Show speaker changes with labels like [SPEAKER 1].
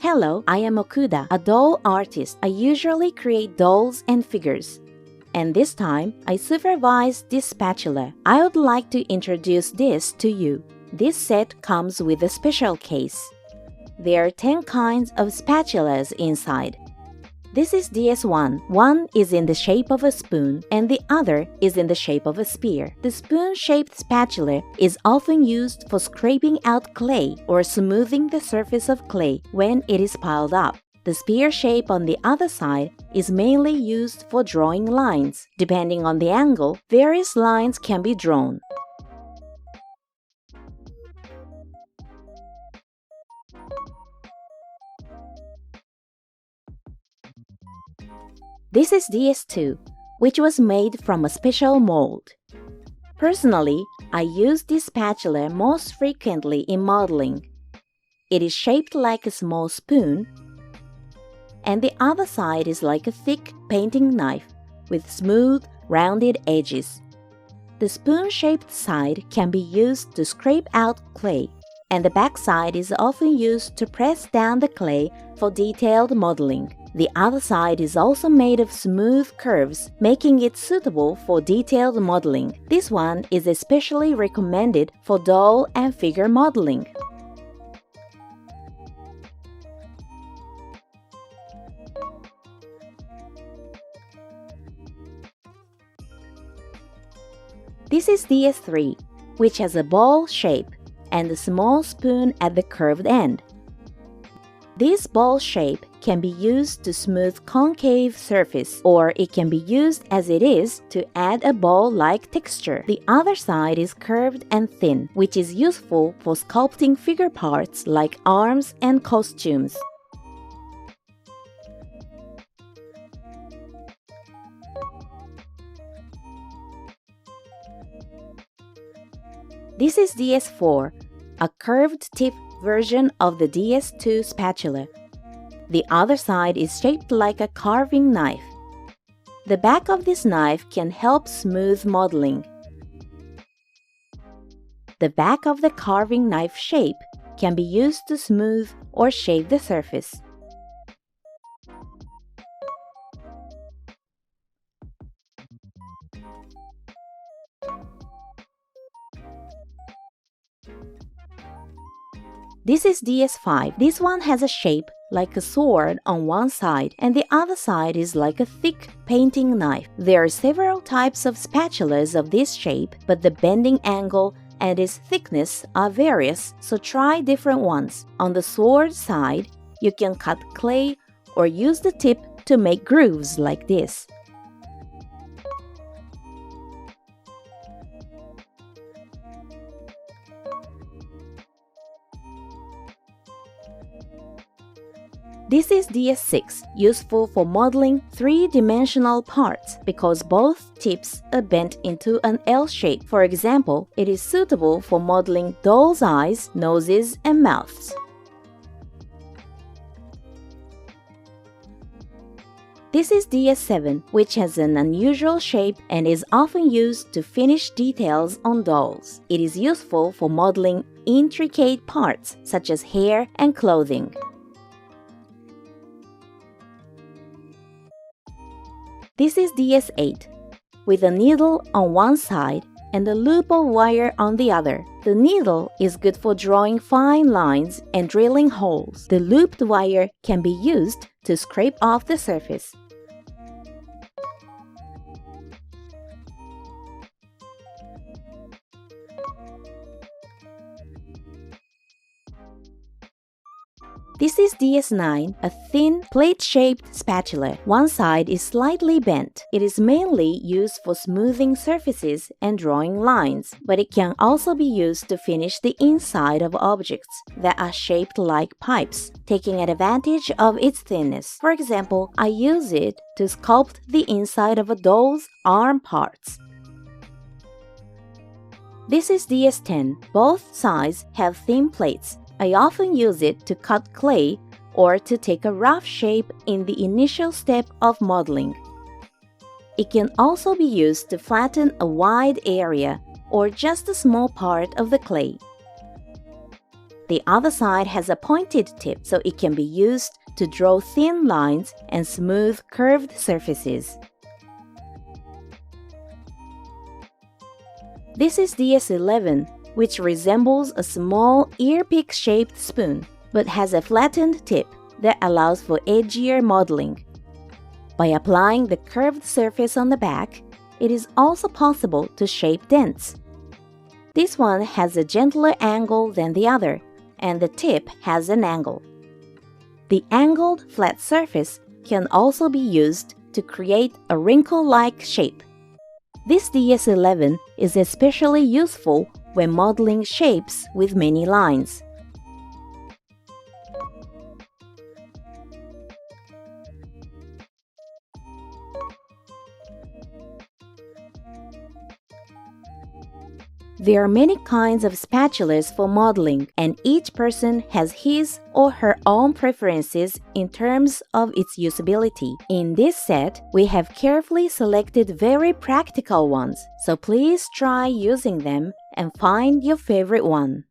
[SPEAKER 1] Hello, I am Okuda, a doll artist. I usually create dolls and figures. And this time, I supervise this spatula. I would like to introduce this to you. This set comes with a special case. There are 10 kinds of spatulas inside. This is DS1. One is in the shape of a spoon and the other is in the shape of a spear. The spoon-shaped spatula is often used for scraping out clay or smoothing the surface of clay when it is piled up. The spear shape on the other side is mainly used for drawing lines. Depending on the angle, various lines can be drawn. This is DS2, which was made from a special mold. Personally, I use this spatula most frequently in modeling. It is shaped like a small spoon, and the other side is like a thick painting knife with smooth, rounded edges. The spoon-shaped side can be used to scrape out clay, and the back side is often used to press down the clay for detailed modeling. The other side is also made of smooth curves, making it suitable for detailed modeling. This one is especially recommended for doll and figure modeling. This is DS3, which has a ball shape and a small spoon at the curved end. This ball shape can be used to smooth concave surface, or it can be used as it is to add a ball-like texture. The other side is curved and thin, which is useful for sculpting figure parts like arms and costumes. This is DS4, a curved tip version of the DS2 spatula. The other side is shaped like a carving knife. The back of this knife can help smooth modeling. The back of the carving knife shape can be used to smooth or shave the surface. This is DS5. This one has a shape like a sword on one side, and the other side is like a thick painting knife. There are several types of spatulas of this shape, but the bending angle and its thickness are various, so try different ones. On the sword side, you can cut clay or use the tip to make grooves like this. This is DS6, useful for modeling three-dimensional parts because both tips are bent into an L shape. For example, it is suitable for modeling dolls' eyes, noses, and mouths. This is DS7, which has an unusual shape and is often used to finish details on dolls. It is useful for modeling intricate parts such as hair and clothing. This is DS8, with a needle on one side and a loop of wire on the other. The needle is good for drawing fine lines and drilling holes. The looped wire can be used to scrape off the surface. This is DS9, a thin, plate-shaped spatula. One side is slightly bent. It is mainly used for smoothing surfaces and drawing lines, but it can also be used to finish the inside of objects that are shaped like pipes, taking advantage of its thinness. For example, I use it to sculpt the inside of a doll's arm parts. This is DS10. Both sides have thin plates. I often use it to cut clay or to take a rough shape in the initial step of modeling. It can also be used to flatten a wide area or just a small part of the clay. The other side has a pointed tip, so it can be used to draw thin lines and smooth curved surfaces. This is DS11, which resembles a small ear-pick-shaped spoon, but has a flattened tip that allows for edgier modeling. By applying the curved surface on the back, it is also possible to shape dents. This one has a gentler angle than the other, and the tip has an angle. The angled flat surface can also be used to create a wrinkle-like shape. This DS11 is especially useful when modeling shapes with many lines. There are many kinds of spatulas for modeling, and each person has his or her own preferences in terms of its usability. In this set, we have carefully selected very practical ones, so please try using them and find your favorite one.